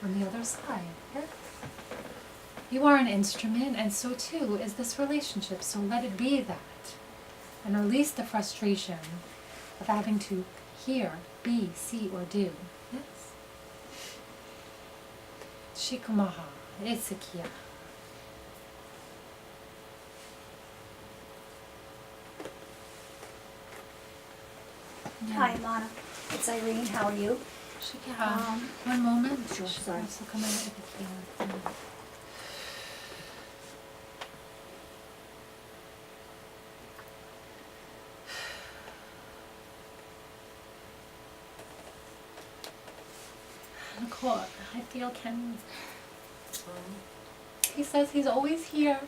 on the other side. Yes? You are an instrument, and so too is this relationship, so let it be that. And release the frustration of having to hear, be, see, or do. Yes? Shikumaha, Itsukiya. Hi, Amana. It's Irene. How are you? Shikumaha. One moment. Sure, sorry. Nicole, I feel Ken. He says he's always here.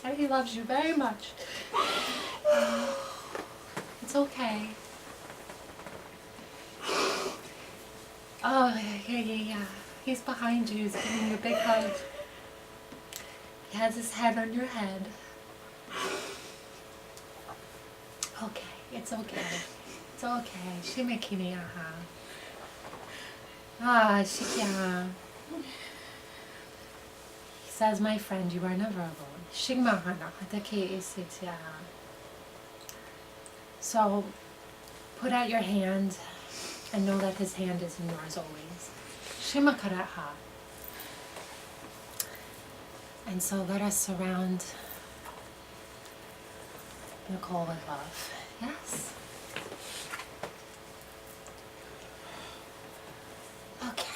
And he loves you very much. It's okay. Oh, yeah. He's behind you. He's giving you a big hug. He has his head on your head. Okay, it's okay. It's okay. Shimekini aha. Shikya. He says, my friend, you are never alone. Shigmahana. So, put out your hand and know that his hand is in yours always. Shimakaraha. And so let us surround Nicole with love. Yes? Okay.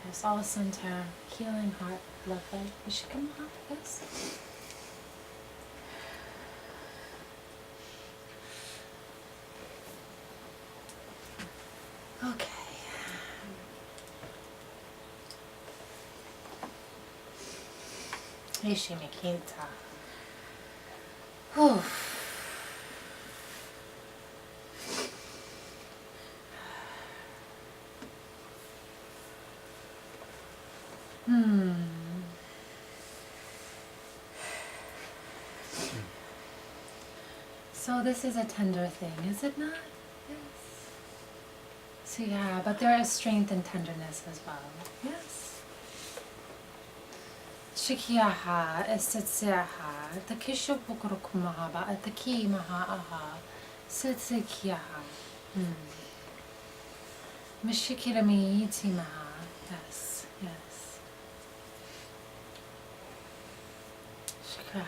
Yes, all center, healing heart, love light. Shikamaha, yes? Okay. Ishimikita. Whew. So this is a tender thing, is it not? Yes. So yeah, but there is strength and tenderness as well. Yes. Shikiyaha, Estitsiaha, Takisha Bukurukumahaba, Ataki Mahaaha, Sitsikiyaha. Mishikirami Itimaha. Yes, yes. Shikra.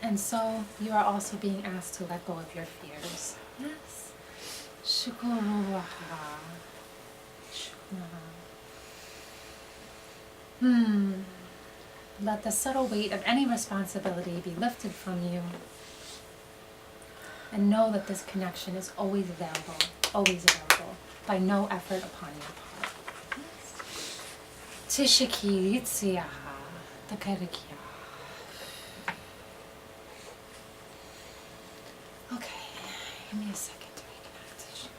And so you are also being asked to let go of your fears. Yes. Shukuruha. Let the subtle weight of any responsibility be lifted from you. And know that this connection is always available, by no effort upon your part. Tishiki Itsiyaha, Takarikiya. Okay, give me a second to reconnect.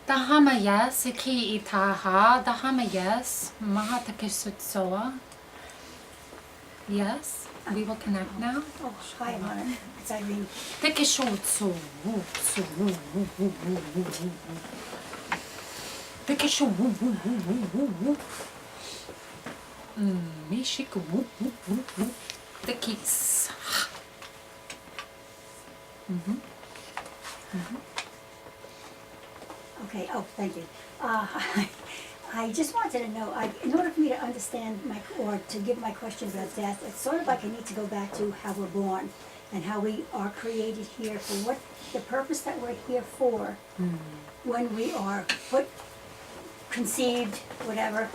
Dahama yes, Iki Itaha, Dahama yes, Mahatakisutsoa. Yes, we will connect now. Oh, hi, Amana. It's Irene. Tekishotsu. Tekisho. Mishiku. Tekis. Okay, oh, thank you. I just wanted to know, in order for me to understand or to give my question about death, it's sort of like I need to go back to how we're born and how we are created here for what the purpose that we're here for when we are conceived, whatever,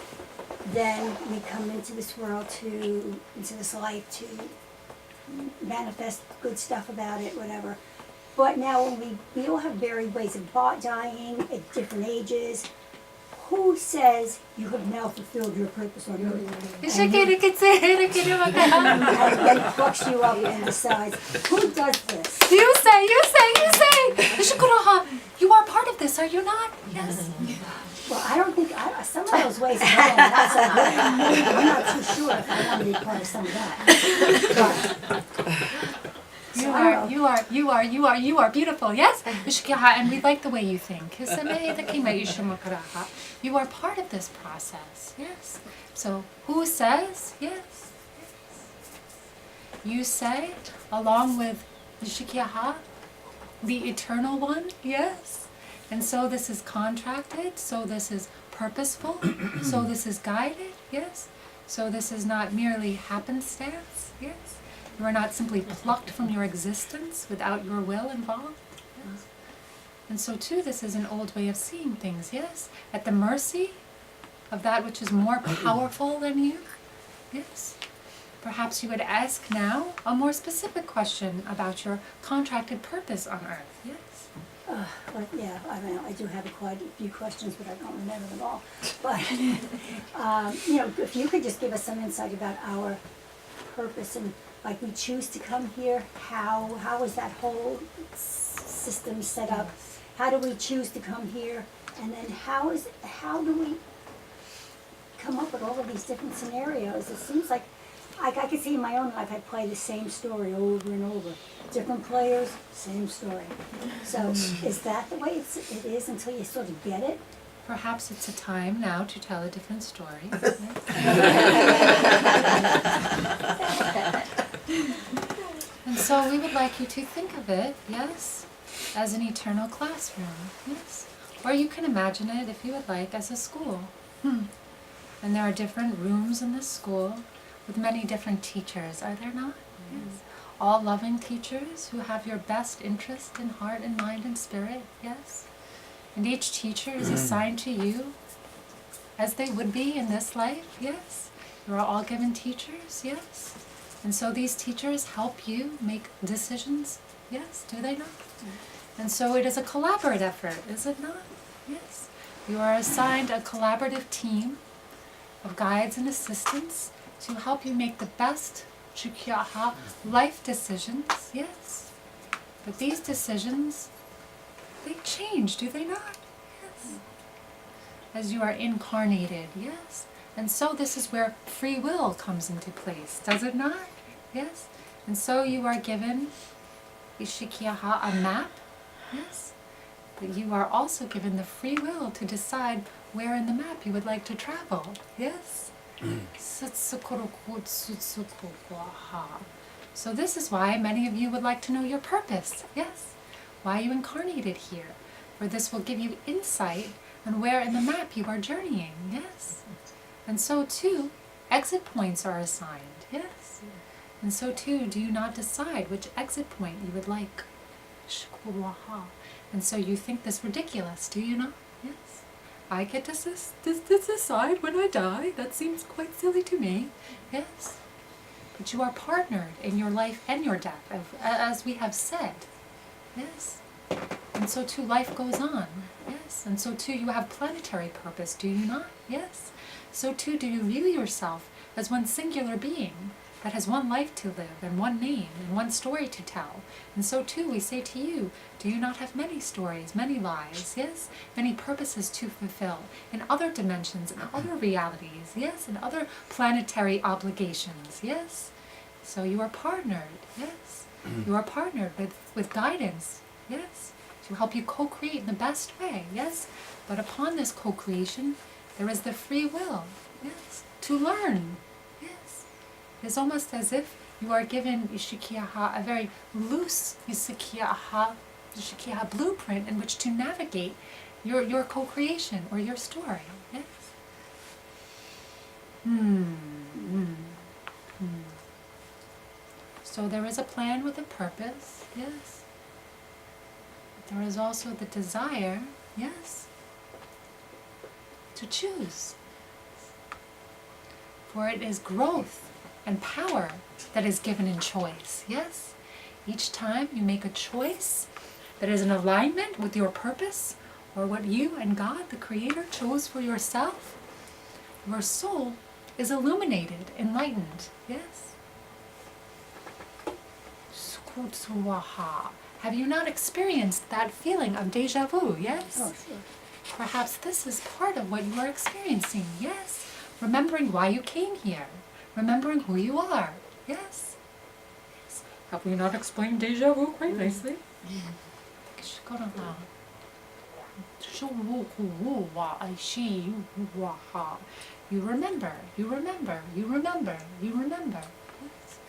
then we come into this world into this life to manifest good stuff about it, whatever. But now when we all have varied ways of dying at different ages. Who says you have now fulfilled your purpose on earth? And then plucks you up and decides, who does this? You say. You are part of this are you not? Yes. Well, I don't think, some of those ways are going not so good. I'm not too sure if I want to be part of some of that. But, so I don't know. You are beautiful, yes? And we like the way you think. You are part of this process, yes? So who says? Yes. You say, along with Yishikiaha, the eternal one, yes? And so this is contracted, so this is purposeful, so this is guided, yes? So this is not merely happenstance, yes? You are not simply plucked from your existence without your will involved, yes? And so too, this is an old way of seeing things, yes? At the mercy of that which is more powerful than you, yes? Perhaps you would ask now a more specific question about your contracted purpose on earth, yes? But yeah, I mean, I do have quite a few questions, but I don't remember them all. But, if you could just give us some insight about our purpose and like we choose to come here, how is that whole system set up? How do we choose to come here? And then how do we come up with all of these different scenarios? It seems like I could see in my own life I play the same story over and over. Different players, same story. So is that the way it is until you sort of get it? Perhaps it's a time now to tell a different story. And so we would like you to think of it, yes, as an eternal classroom, yes. Or you can imagine it, if you would like, as a school. And there are different rooms in this school with many different teachers, are there not? Yes. All loving teachers who have your best interest in heart and mind and spirit, yes. And each teacher is assigned to you as they would be in this life, yes. You are all given teachers, yes. And so these teachers help you make decisions, yes, do they not? And so it is a collaborative effort, is it not? Yes. You are assigned a collaborative team of guides and assistants to help you make the best life decisions, yes. But these decisions, they change, do they not? Yes. As you are incarnated, yes. And so this is where free will comes into place, does it not? Yes. And so you are given Ishikiaha, a map, yes. But you are also given the free will to decide where in the map you would like to travel, yes. So this is why many of you would like to know your purpose, yes. Why you incarnated here. For this will give you insight on where in the map you are journeying, yes. And so too, exit points are assigned, yes. And so too, do you not decide which exit point you would like? And so you think this ridiculous, do you not? Yes. I get to decide when I die. That seems quite silly to me. Yes. But you are partnered in your life and your death, as we have said. Yes. And so too life goes on. Yes. And so too you have planetary purpose, do you not? Yes. So too do you view yourself as one singular being that has one life to live and one name and one story to tell. And so too we say to you, do you not have many stories, many lives, yes? Many purposes to fulfill in other dimensions, in other realities, yes? In other planetary obligations, yes? So you are partnered, yes? You are partnered with guidance, yes? To help you co-create in the best way, yes? But upon this co-creation, there is the free will, yes? To learn, yes? It's almost as if you are given Ishikiaha, a very loose Ishikiaha blueprint in which to navigate your co-creation or your story. Yes? So there is a plan with a purpose, yes. But there is also the desire, yes, to choose. For it is growth and power that is given in choice, yes? Each time you make a choice that is in alignment with your purpose or what you and God, the Creator, chose for yourself, your soul is illuminated, enlightened, yes? Have you not experienced that feeling of deja vu? Yes? Oh, sure. Perhaps this is part of what you are experiencing. Yes? Remembering why you came here. Remembering who you are. Yes? Yes. Have we not explained deja vu quite nicely? You remember, you remember, you remember, you remember. Yes.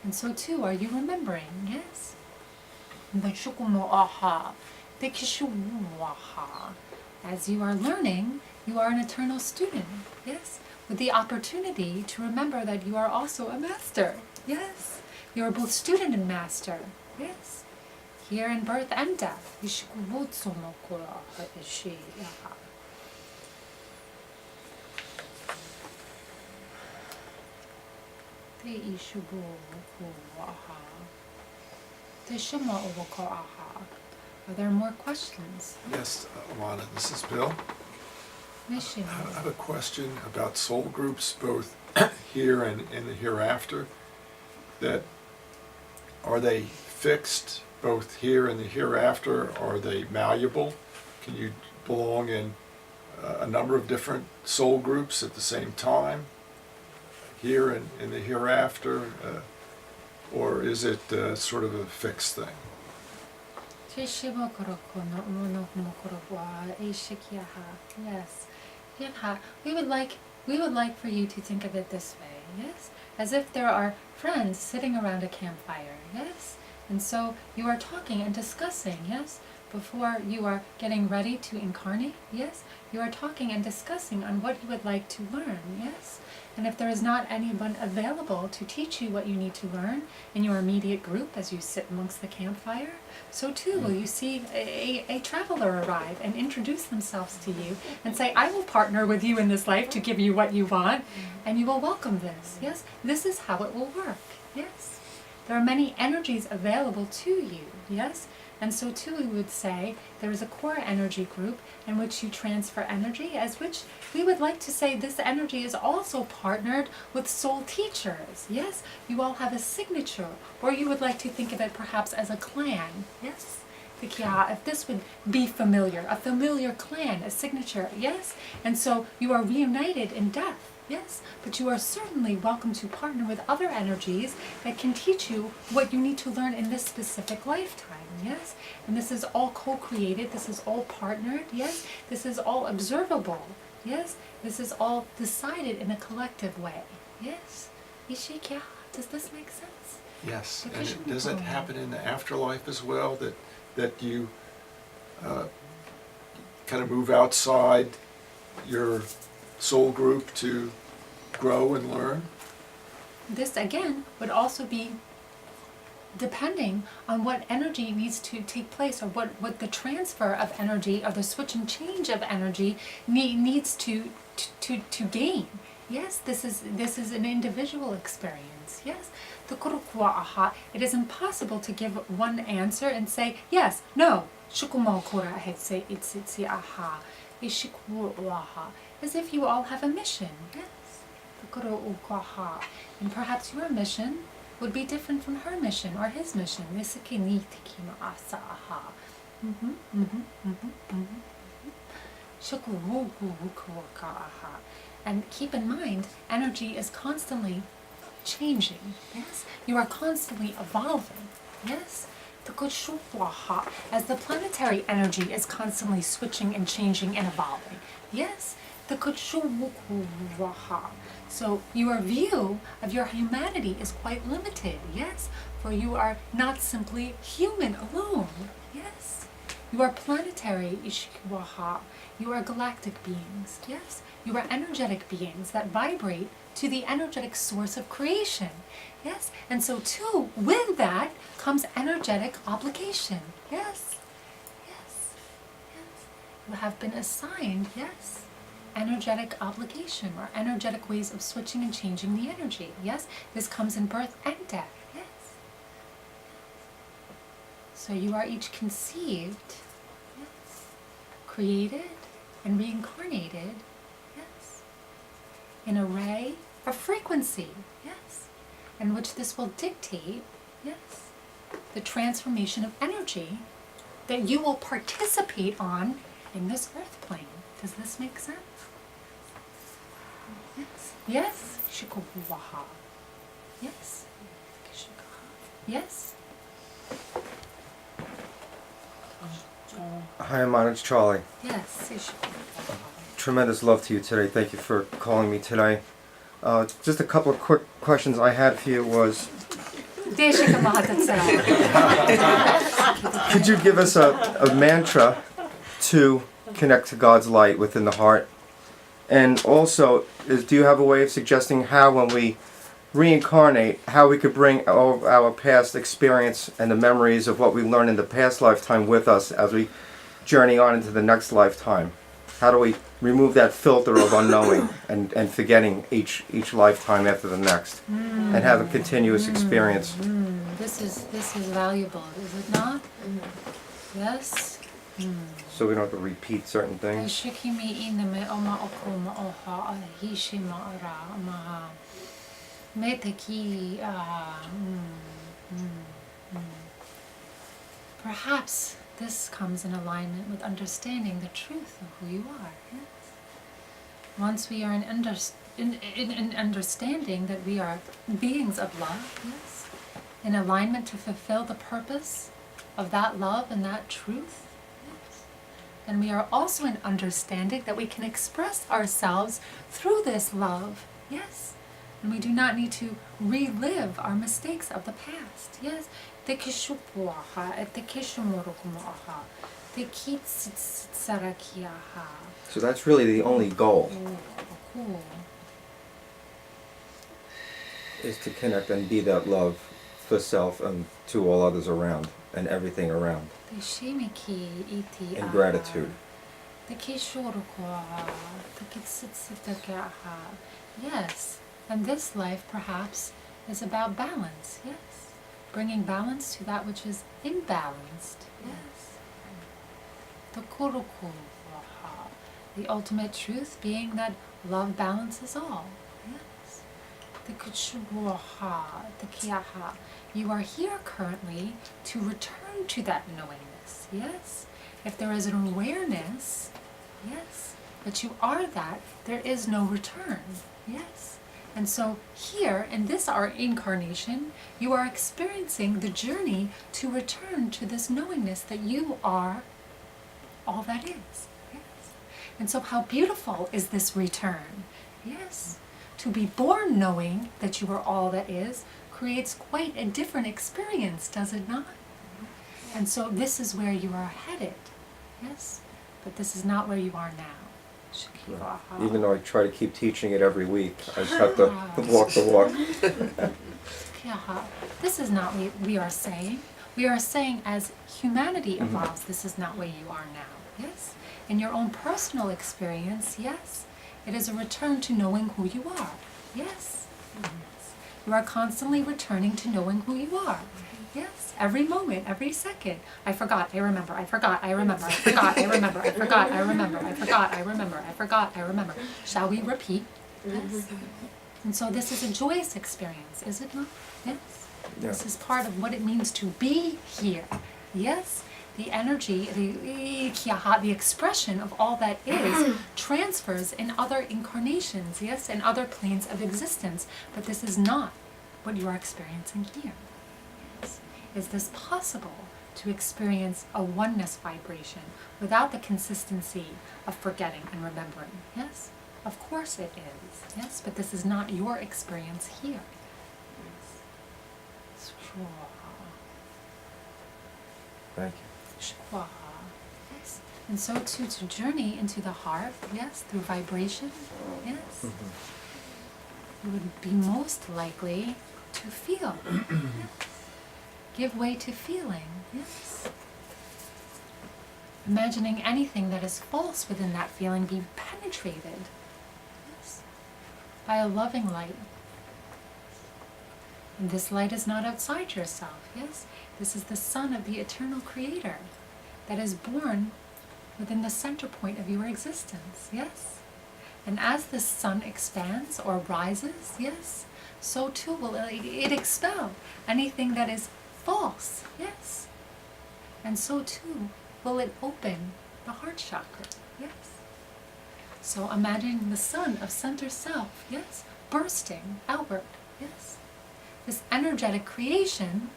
And so too are you remembering, yes? As you are learning, you are an eternal student, yes? With the opportunity to remember that you are also a master, yes? You are both student and master, yes? Here in birth and death. Are there more questions? Yes, Amana, this is Bill. I have a question about soul groups, both here and in the hereafter. That are they fixed both here and the hereafter? Are they malleable? Can you belong in a number of different soul groups at the same time, here and in the hereafter, or is it sort of a fixed thing? Yes. We would like for you to think of it this way, yes? As if there are friends sitting around a campfire, yes? And so you are talking and discussing, yes? Before you are getting ready to incarnate, yes? You are talking and discussing on what you would like to learn, yes? And if there is not anyone available to teach you what you need to learn in your immediate group as you sit amongst the campfire, so too will you see a traveler arrive and introduce themselves to you and say, I will partner with you in this life to give you what you want, and you will welcome this, yes? This is how it will work, yes? There are many energies available to you, yes? And so too we would say there is a core energy group in which you transfer energy, as which we would like to say this energy is also partnered with soul teachers, yes? You all have a signature, or you would like to think of it perhaps as a clan, yes? If this would be familiar, a familiar clan, a signature, yes? And so you are reunited in death. Yes, but you are certainly welcome to partner with other energies that can teach you what you need to learn in this specific lifetime, yes? And this is all co-created, this is all partnered, yes? This is all observable, yes? This is all decided in a collective way, yes? Ishikya, does this make sense? Yes, and does it happen in the afterlife as well, that you kind of move outside your soul group to grow and learn? This again would also be depending on what energy needs to take place, or what the transfer of energy or the switch and change of energy needs to gain. Yes, this is an individual experience. Yes, the kurukwa aha. It is impossible to give one answer and say yes, no. Shukumo kura hetse itsitsi aha. As if you all have a mission, yes. And perhaps your mission would be different from her mission or his mission. And keep in mind, energy is constantly changing, yes? You are constantly evolving, yes? As the planetary energy is constantly switching and changing and evolving, yes? So your view of your humanity is quite limited, yes? For you are not simply human alone, yes? You are planetary, you are galactic beings, yes? You are energetic beings that vibrate to the energetic source of creation, yes? And so too, with that comes energetic obligation, yes? Yes, yes. You have been assigned, yes? Energetic obligation, or energetic ways of switching and changing the energy, yes? This comes in birth and death, yes? So you are each conceived, yes? Created and reincarnated, yes? In a ray of frequency, yes? In which this will dictate, yes? the transformation of energy that you will participate on in this earth plane. Does this make sense? Yes? Yes? Shikuwaha. Yes? Yes? Hi, Amana, it's Charlie. Yes? Shikuwaha. Tremendous love to you today. Thank you for calling me today. Just a couple of quick questions I had for you was, could you give us a mantra to connect to God's light within the heart? And also, do you have a way of suggesting how, when we reincarnate, how we could bring all of our past experience and the memories of what we learned in the past lifetime with us as we journey on into the next lifetime? How do we remove that filter of unknowing and forgetting each lifetime after the next, and have a continuous experience? This is valuable, is it not? Yes? So we don't have to repeat certain things. Perhaps this comes in alignment with understanding the truth of who you are. Yes? Once we are in understanding that we are beings of love, yes, in alignment to fulfill the purpose of that love and that truth, yes, then we are also in understanding that we can express ourselves through this love, yes, and we do not need to relive our mistakes of the past, yes. So that's really the only goal, is to connect and be that love for self and to all others around and everything around. In gratitude. Yes, and this life perhaps is about balance, yes. Bringing balance to that which is imbalanced, yes. The ultimate truth being that love balances all, yes. You are here currently to return to that knowingness, yes. If there is an awareness, yes, that you are that, there is no return, yes. And so here, in this our incarnation, you are experiencing the journey to return to this knowingness that you are all that is. Yes. And so how beautiful is this return? Yes. To be born knowing that you are all that is creates quite a different experience, does it not? And so this is where you are headed. Yes. But this is not where you are now. Even though I try to keep teaching it every week, I just have to walk the walk. This is not what we are saying. We are saying as humanity evolves, this is not where you are now. Yes? In your own personal experience, yes, it is a return to knowing who you are. Yes? You are constantly returning to knowing who you are. Yes, every moment, every second. I forgot, I remember, I forgot, I remember, I forgot, I remember, I forgot, I remember, I forgot, I remember, I forgot, I remember. Shall we repeat? Yes. And so this is a joyous experience, is it not? Yes. Yeah. This is part of what it means to be here. Yes. The energy, the expression of all that is transfers in other incarnations, yes, in other planes of existence. But this is not what you are experiencing here. Is this possible to experience a oneness vibration without the consistency of forgetting and remembering? Yes? Of course it is. Yes? But this is not your experience here. Yes. Thank you. Yes. And so too, to journey into the heart, yes, through vibration, yes, you would be most likely to feel. Yes. Give way to feeling, yes. Imagining anything that is false within that feeling be penetrated, yes, by a loving light. And this light is not outside yourself, yes. This is the Son of the eternal Creator that is born within the center point of your existence, yes. And as this sun expands or rises, yes, so too will it expel anything that is false, yes? And so too will it open the heart chakra, yes? So imagine the sun of center self, yes? Bursting outward, yes? This energetic creation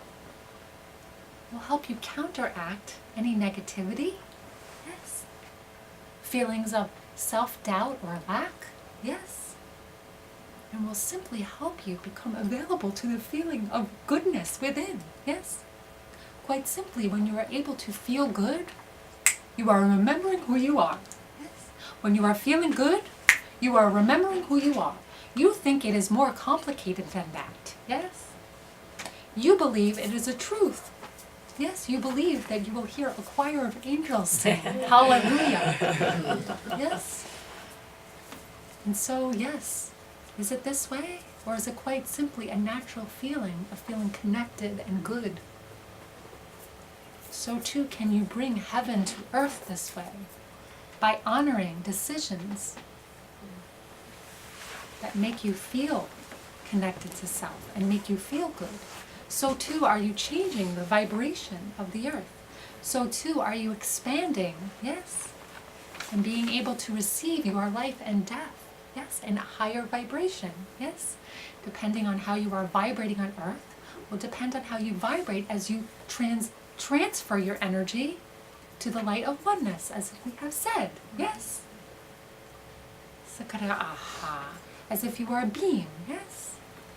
will help you counteract any negativity, yes? Feelings of self-doubt or lack, yes? And will simply help you become available to the feeling of goodness within, yes? Quite simply, when you are able to feel good, you are remembering who you are, yes? When you are feeling good, you are remembering who you are. You think it is more complicated than that, yes? You believe it is a truth. Yes, you believe that you will hear a choir of angels sing, hallelujah. Yes? And so, yes, is it this way? Or is it quite simply a natural feeling of feeling connected and good? So too can you bring heaven to earth this way, by honoring decisions that make you feel connected to self and make you feel good. So too are you changing the vibration of the earth. So too are you expanding, yes, and being able to receive your life and death, yes, in a higher vibration, yes. Depending on how you are vibrating on earth will depend on how you vibrate as you transfer your energy to the light of oneness, as we have said, yes. Sakara aha, as if you were a beam, yes.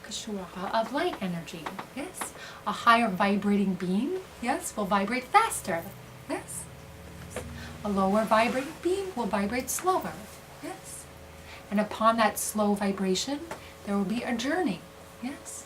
Kashuraha, of light energy, yes. A higher vibrating beam, yes, will vibrate faster, yes. A lower vibrating beam will vibrate slower, yes. And upon that slow vibration, there will be a journey, yes.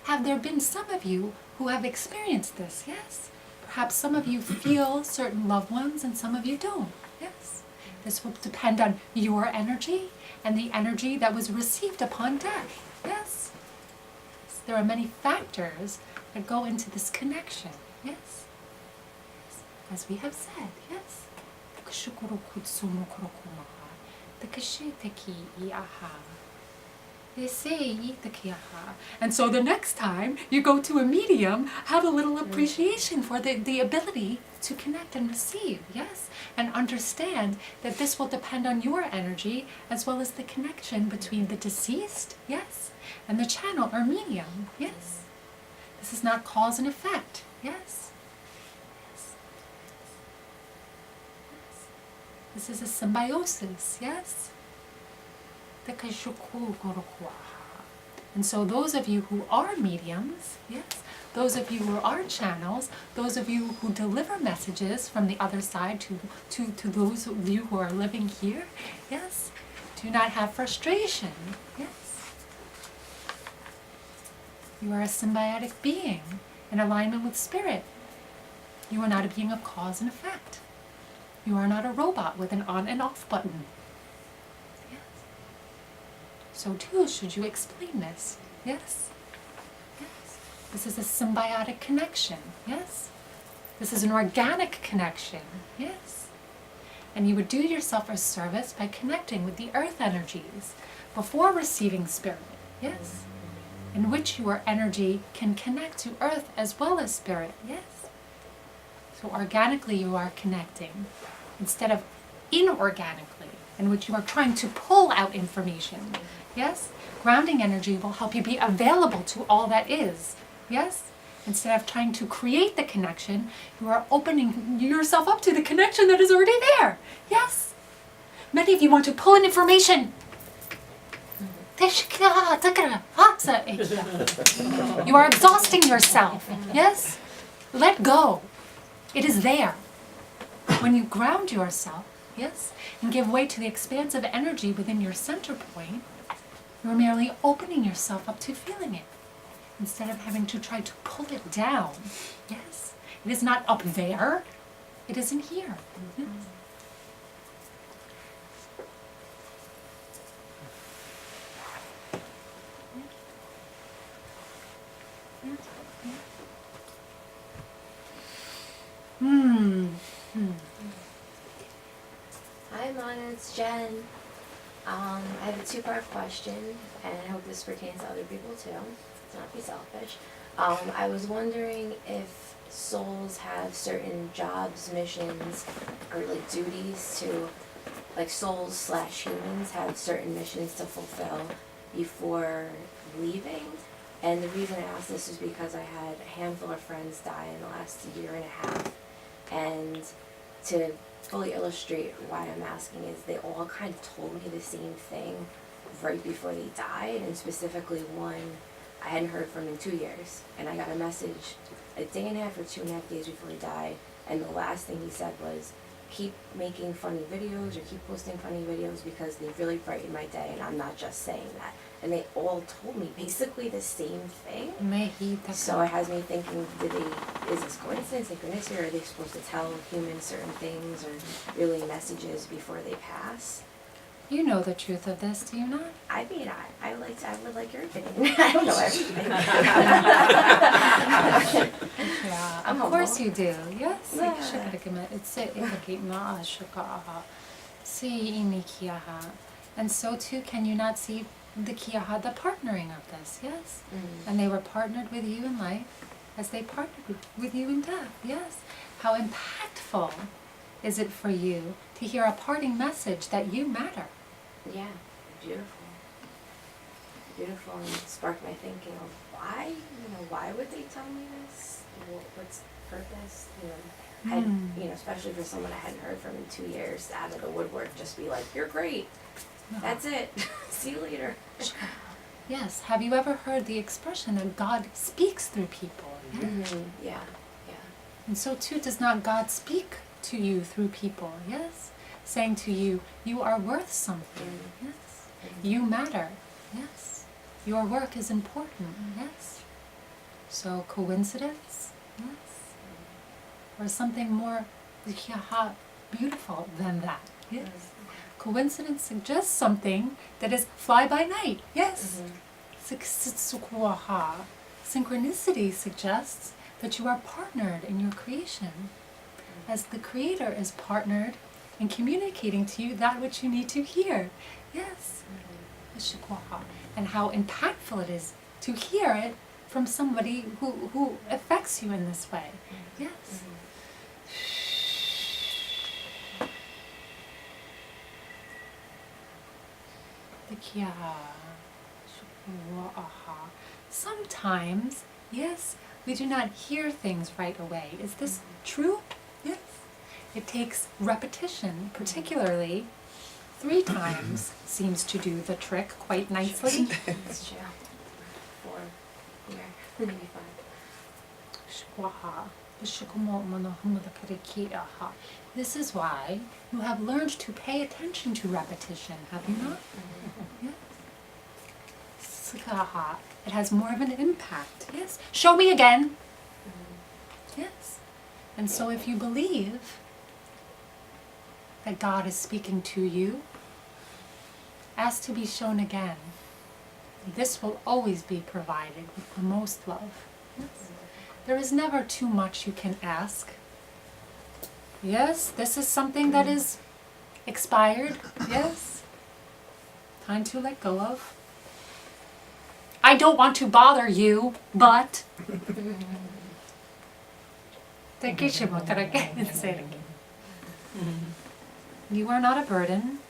Have there been some of you who have experienced this, yes? Perhaps some of you feel certain loved ones and some of you don't, yes? This will depend on your energy and the energy that was received upon death, yes? There are many factors that go into this connection, yes? As we have said, yes? And so the next time you go to a medium, have a little appreciation for the ability to connect and receive, yes? And understand that this will depend on your energy as well as the connection between the deceased, yes? And the channel or medium, yes? This is not cause and effect, yes? This is a symbiosis, yes? And so those of you who are mediums, yes, those of you who are channels, those of you who deliver messages from the other side to those of you who are living here, yes, do not have frustration, yes. You are a symbiotic being in alignment with spirit. You are not a being of cause and effect. You are not a robot with an on and off button. So too should you explain this, yes? Yes. This is a symbiotic connection, yes? This is an organic connection, yes? And you would do yourself a service by connecting with the earth energies before receiving spirit, yes? In which your energy can connect to earth as well as spirit, yes? So organically you are connecting instead of inorganically, in which you are trying to pull out information. Yes? Grounding energy will help you be available to all that is. Yes? Instead of trying to create the connection, you are opening yourself up to the connection that is already there. Yes? Many of you want to pull in information. You are exhausting yourself. Yes? Let go. It is there. When you ground yourself, yes, and give way to the expansive energy within your center point, you're merely opening yourself up to feeling it, instead of having to try to pull it down. Yes? It is not up there, it is in here. Yes? Hi, Amana, it's Jen. I have a two-part question, and I hope this pertains to other people too. Let's not be selfish. I was wondering if souls have certain jobs, missions, or like duties to, like souls slash humans have certain missions to fulfill before leaving. And the reason I asked this is because I had a handful of friends die in the last year and a half. And to fully illustrate why I'm asking is they all kind of told me the same thing right before they died, and specifically one I hadn't heard from in 2 years, and I got a message a day and a half or 2.5 days before he died, and the last thing he said was, keep making funny videos or keep posting funny videos because they really brighten my day, and I'm not just saying that. And they all told me basically the same thing. So it has me thinking, is this coincidence, synchronicity, or are they supposed to tell humans certain things or really messages before they pass? You know the truth of this, do you not? I mean, I would like your opinion. I don't know everything. Yeah, I'm of course humble. you do. Yes. And so too, can you not see the kiaha, the partnering of this? Yes. And they were partnered with you in life as they partnered with you in death. Yes. How impactful is it for you to hear a parting message that you matter? Yeah, beautiful. Beautiful, and it sparked my thinking of why, why would they tell me this? What's the purpose? Especially for someone I hadn't heard from in 2 years, out of the woodwork, just be like, you're great. That's it. See you later. Yes. Have you ever heard the expression that God speaks through people? Yes. Mm-hmm. Yeah. And so too does not God speak to you through people? Yes. Saying to you, you are worth something. Yes. You matter. Yes. Your work is important. Yes. So coincidence? Yes. Or something more beautiful than that? Yes. Coincidence suggests something that is fly by night. Yes. Synchronicity suggests that you are partnered in your creation, as the Creator is partnered in communicating to you that which you need to hear. Yes. And how impactful it is to hear it from somebody who affects you in this way. Yes. The kiaha. Sometimes, yes, we do not hear things right away. Is this true? Yes. It takes repetition, particularly 3 times seems to do the trick quite nicely. That's true. 4 here, maybe 5. This is why you have learned to pay attention to repetition, have you not? Yes. It has more of an impact. Yes. Show me again. Yes. And so if you believe that God is speaking to you, ask to be shown again. This will always be provided with the most love. Yes. There is never too much you can ask. Yes, this is something that is expired. Yes. Time to let go of. I don't want to bother you, but. You are not a burden.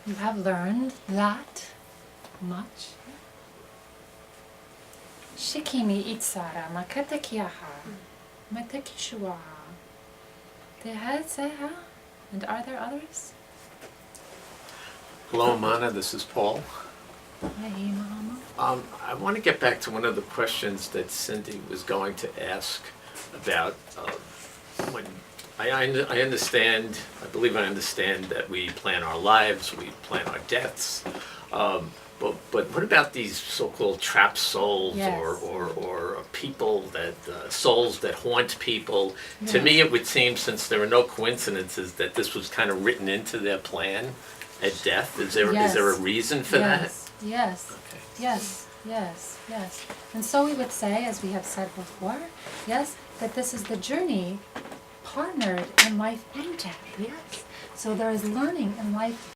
You have learned that much. Shikimi itsara makatakiaha matakishuaha. Tehaseha. And are there others? Hello, Amana. This is Paul. Hey, Mama. I want to get back to one of the questions that Cindy was going to ask about when I understand, I believe I understand that we plan our lives, we plan our deaths, but what about these so-called trapped souls? Yes. or people that, souls that haunt people? Yes. To me, it would seem, since there are no coincidences, that this was kind of written into their plan at death. Is there a reason for that? Yes. Okay. Yes. And so we would say, as we have said before, yes, that this is the journey partnered in life and death. Yes. So there is learning in life